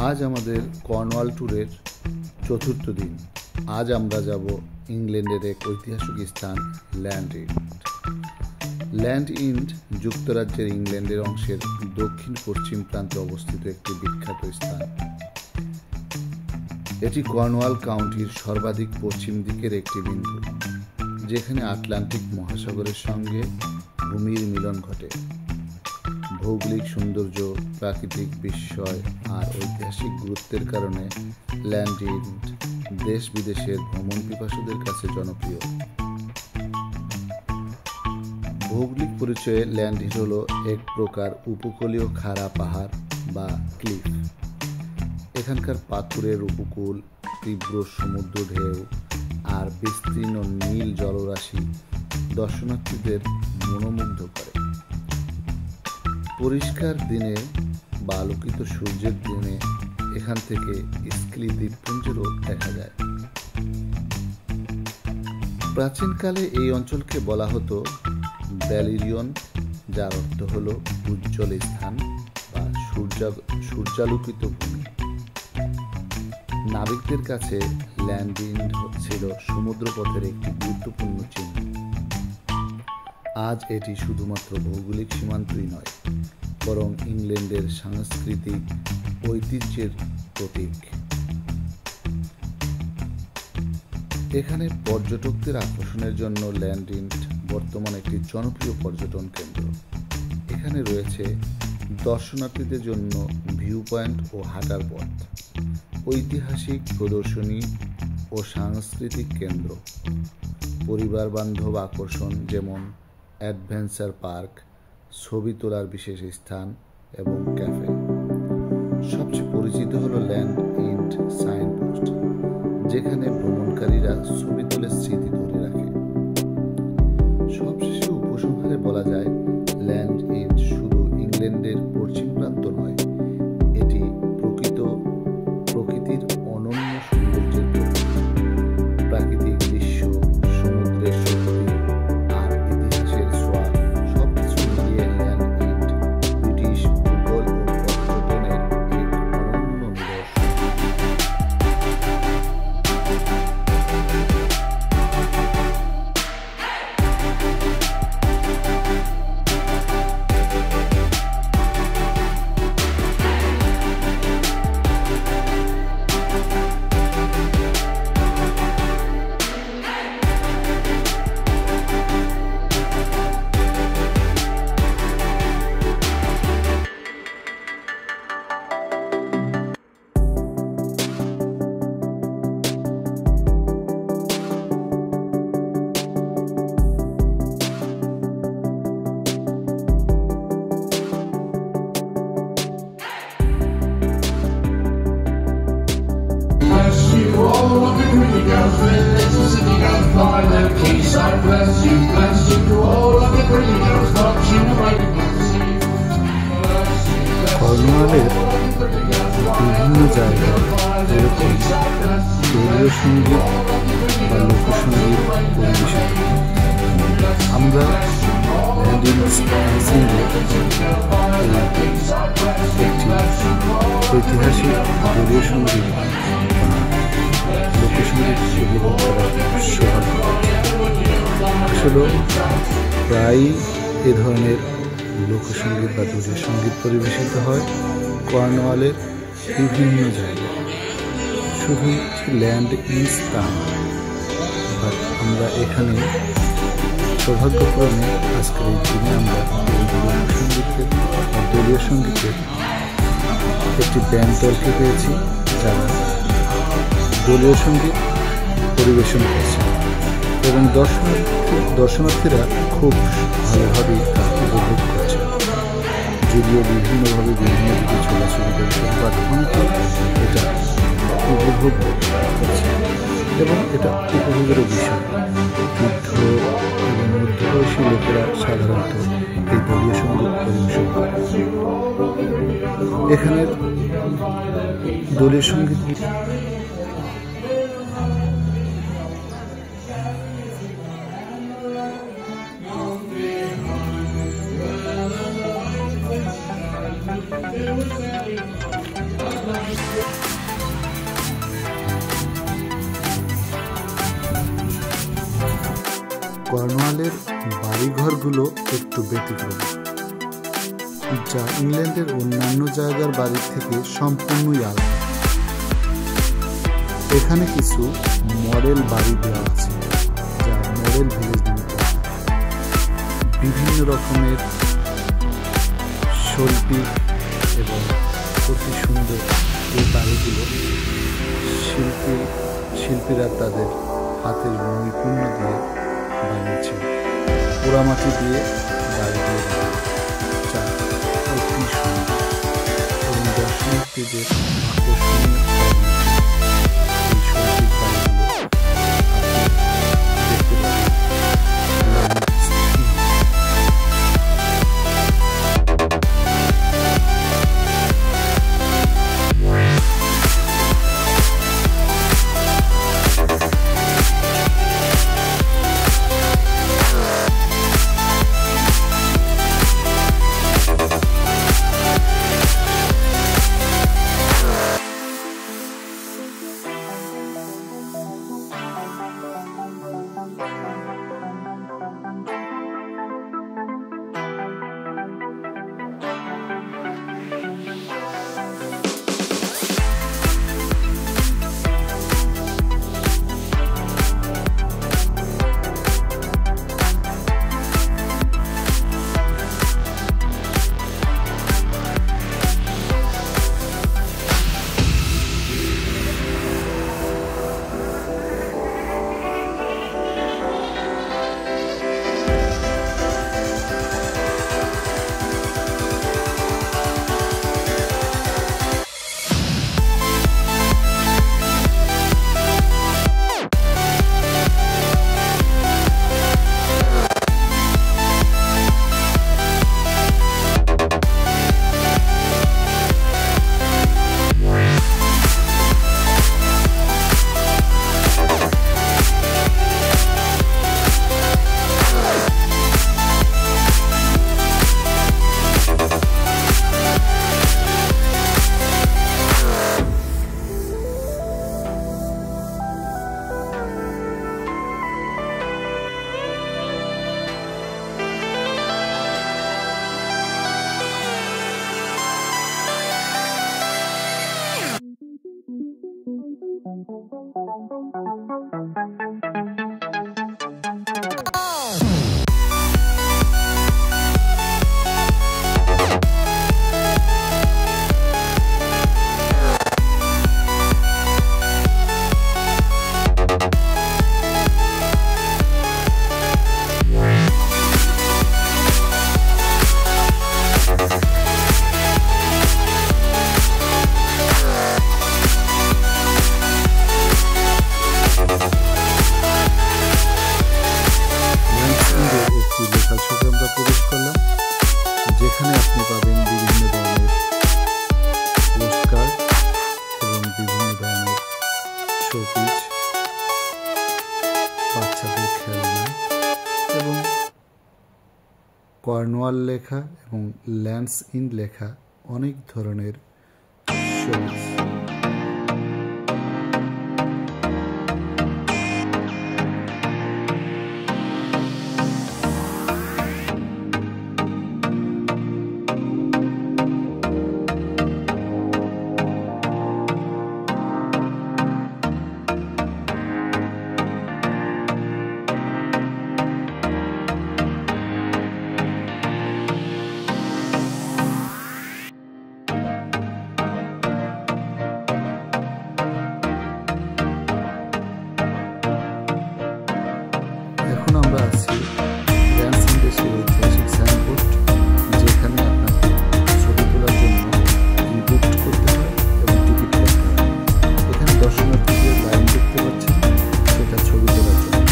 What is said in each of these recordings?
আজ আমাদের কর্নওয়াল ট্যুরের চতুর্থ দিন। আজ আমরা যাব ইংল্যান্ডের এক ঐতিহাসিক স্থান ল্যান্ড এন্ড। ল্যান্ড এন্ড যুক্তরাজ্যের ইংল্যান্ডের অংশের দক্ষিণ পশ্চিম প্রান্তে অবস্থিত একটি বিখ্যাত স্থান। এটি কর্নওয়াল কাউন্টির সর্বাধিক পশ্চিম দিকের একটি বিন্দু, যেখানে আটলান্টিক মহাসাগরের সঙ্গে ভূমির মিলন ঘটে। ভৌগোলিক সৌন্দর্য, প্রাকৃতিক বিস্ময় আর ঐতিহাসিক গুরুত্বের কারণে ল্যান্ড এন্ড দেশ বিদেশের ভ্রমণ পিপাসুদের কাছে জনপ্রিয়। ভৌগোলিক পরিচয়ে ল্যান্ড এন্ড হল এক প্রকার উপকূলীয় খাড়া পাহাড় বা ক্লিফ। এখানকার পাথুরের উপকূল, তীব্র সমুদ্র ঢেউ আর বিস্তীর্ণ নীল জলরাশি দর্শনার্থীদের মনোমুগ্ধ করে। পরিষ্কার দিনে বা আলোকিত সূর্যের দিনে এখান থেকে স্কিলি দ্বীপপুঞ্জেরও দেখা যায়। প্রাচীনকালে এই অঞ্চলকে বলা হতো ব্যালিরিয়ন, যার অর্থ হল উজ্জ্বল স্থান বা সূর্যালোকিত ভূমি। নাবিকদের কাছে ল্যান্ড এন্ড ছিল সমুদ্রপথের একটি গুরুত্বপূর্ণ চিহ্ন। আজ এটি শুধুমাত্র ভৌগোলিক সীমান্তই নয়, বরং ইংল্যান্ডের সাংস্কৃতিক ঐতিহ্যের প্রতীক। এখানে পর্যটকদের আকর্ষণের জন্য ল্যান্ড এন্ড বর্তমানে একটি জনপ্রিয় পর্যটন কেন্দ্র। এখানে রয়েছে দর্শনার্থীদের জন্য ভিউ পয়েন্ট ও হাঁটার পথ, ঐতিহাসিক প্রদর্শনী ও সাংস্কৃতিক কেন্দ্র, পরিবার বান্ধব আকর্ষণ যেমন অ্যাডভেঞ্চার পার্ক, ছবি তোলার বিশেষ স্থান এবং ক্যাফে। সবচেয়ে পরিচিত হলো ল্যান্ড এন্ড সাইনপোস্ট, যেখানে ভ্রমণকারীরা ছবি তুলে স্মৃতি ধরে রাখে। সবশেষে উপসংহারে বলা যায়, ল্যান্ড এন্ড শুধু ইংল্যান্ডের পশ্চিম প্রান্ত নয়, এটি প্রকৃতির অনন্য সৌন্দর্যের প্রতীক। প্রাকৃতিক দৃশ্য, সমুদ্রের শক্তি আর ইতিহাসের ছোঁয়া সবকিছু মিলিয়ে ল্যান্ড এন্ড ব্রিটিশ ভূগোল ও পর্যটনের এক অনন্য নিদর্শন। কর্নওয়ালের বিভিন্ন জায়গায় এরকম দলীয় সঙ্গীত বা লোকসঙ্গীত পরিবেশিত। আমরা ল্যান্ড এন্ড একটি ঐতিহাসিক দলীয় সঙ্গীত বা লোকসঙ্গীত উপভোগ করার সৌভাগ্য। আসলে প্রায়ই এ ধরনের লোকসঙ্গীত বা দলীয় সঙ্গীত পরিবেশিত হয় কর্নওয়ালের বিভিন্ন জায়গায়। শুধু ল্যান্ড এন্ড তা নয়, বাট আমরা এখানে সৌভাগ্যক্রমে আজকের এই দিনে আমরা এই লোকসঙ্গীতের বা দলীয় সঙ্গীতের একটি ব্যান্ড দলকে পেয়েছি, যারা দলীয় সঙ্গীত পরিবেশন করছে এবং দর্শনার্থীরা খুব ভালোভাবে তা উপভোগ করছে। যদিও বিভিন্নভাবে বিভিন্ন দিকে ছোটাছুটি করছে, বাট অনেকে এটা উপভোগ করছে এবং এটা উপভোগেরও বিষয়। বৃদ্ধ এবং মধ্যবয়সী লোকেরা সাধারণত এই দলীয় সঙ্গীত পরিবেশন করে। এখানের দলীয় সঙ্গীত It was কর্নওয়ালের বাড়িঘরগুলো একটু ব্যতিক্রম, যা ইংল্যান্ডের অন্যান্য জায়গার বাড়ির থেকে সম্পূর্ণই আলাদা। এখানে কিছু মডেল বাড়ি দেওয়া আছে, যা মডেল ভিলেজ নামে পরিচিত। বিভিন্ন রকমের শৈল্পিক এবং অতি সুন্দর এই বাড়িগুলো শিল্পীরা তাদের হাতের নৈপুণ্য দিয়ে বানিয়েছে। পোড়ামাটি দিয়ে বাড়ি দিয়ে যা অতি সুন্দর এবং দর্শনার্থীদের আকর্ষণীয় এই শৈল্পিক বাড়িগুলো দেখতে পাবেন। যেখানে আপনি পাবেন বিভিন্ন ধরনের পোস্টকার্ড এবং বিভিন্ন ধরনের শোপিস, বাচ্চাদের খেলনা এবং কর্নওয়াল লেখা এবং ল্যান্ডস ইন্ড লেখা অনেক ধরনের শোপিস। এখন আমরা আছি ল্যান্ডস ইন্ডের সেই ঐতিহাসিক সাইনবোর্ড, যেখানে আপনাকে ছবি তোলার জন্য ই-বুক করতে হয় এবং টিকিট কাটতে হয়। এখানে দর্শনার্থীদের লাইন দেখতে পাচ্ছেন, সেটা ছবি তোলার জন্য।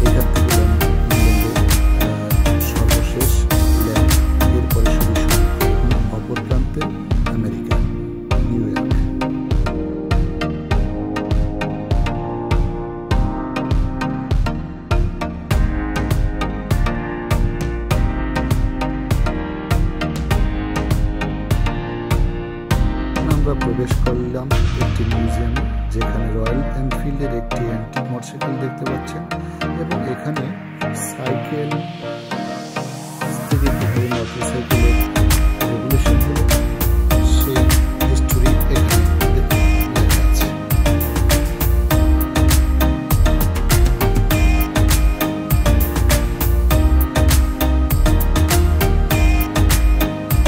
এখান থেকে ইংল্যান্ডের সর্বশেষ ল্যান্ড, এরপরে শুরু অপর প্রান্তে আমেরিকা, নিউ ইয়র্ক। আমরা প্রবেশ করলাম একটি মিউজিয়ামে, যেখানে রয়্যাল এনফিল্ডের একটি অ্যান্টিক মোটরসাইকেল দেখতে পাচ্ছেন এবং এখানে সাইকেল থেকে মোটরসাইকেলের রেগুলেশন হলো সেই হিস্টোরি এখানে লেখা আছে।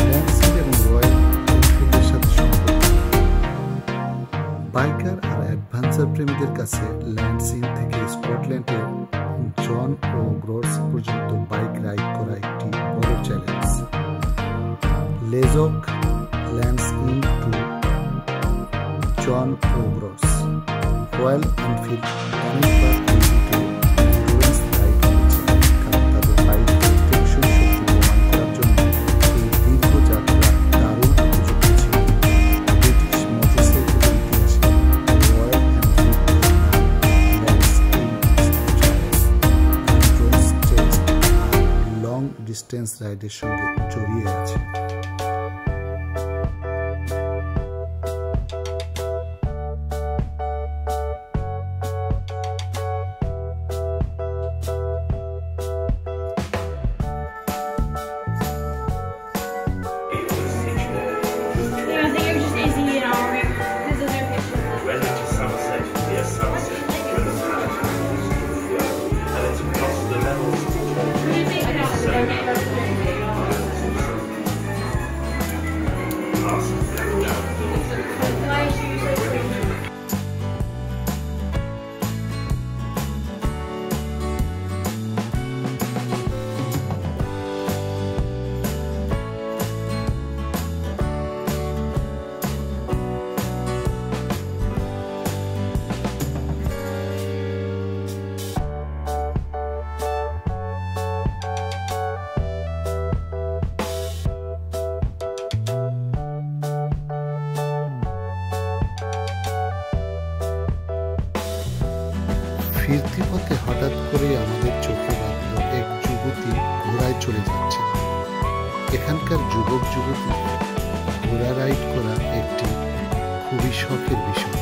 ল্যান্ডসিড এবং রয়্যাল এনফিল্ডের সাথে সম্পর্ক। বাইকার আর অ্যাডভেঞ্চার প্রেমীদের কাছে ল্যান্ডসিড থেকে স্কটল্যান্ডের জন ও গ্রোস পর্যন্ত বাইক রাইড করা একটি বড় চ্যালেঞ্জ। লেজক ল্যান্ডসিড টু জন ও গ্রোস রয়্যাল এনফিল্ড অনেকবার এন্ডুরেন্স রাইড করেছে, কারণ তাদের বাইকের টেকসই শক্তি প্রমাণ করার জন্য এই দীর্ঘ যাত্রা দারুণ উপযুক্ত ছিল। ব্রিটিশ মোটরসাইকেলের ইতিহাসে রয়্যাল এনফিল্ড লং ডিস্টেন্স রাইডের সঙ্গে জড়িয়ে আছে। ফিরতি পথে হঠাৎ করে আমাদের চোখে লাগল এক যুবতী ঘোড়ায় চলে যাচ্ছে। এখানকার যুবক যুবতী ঘোড়া রাইড করা একটি খুবই শখের বিষয়।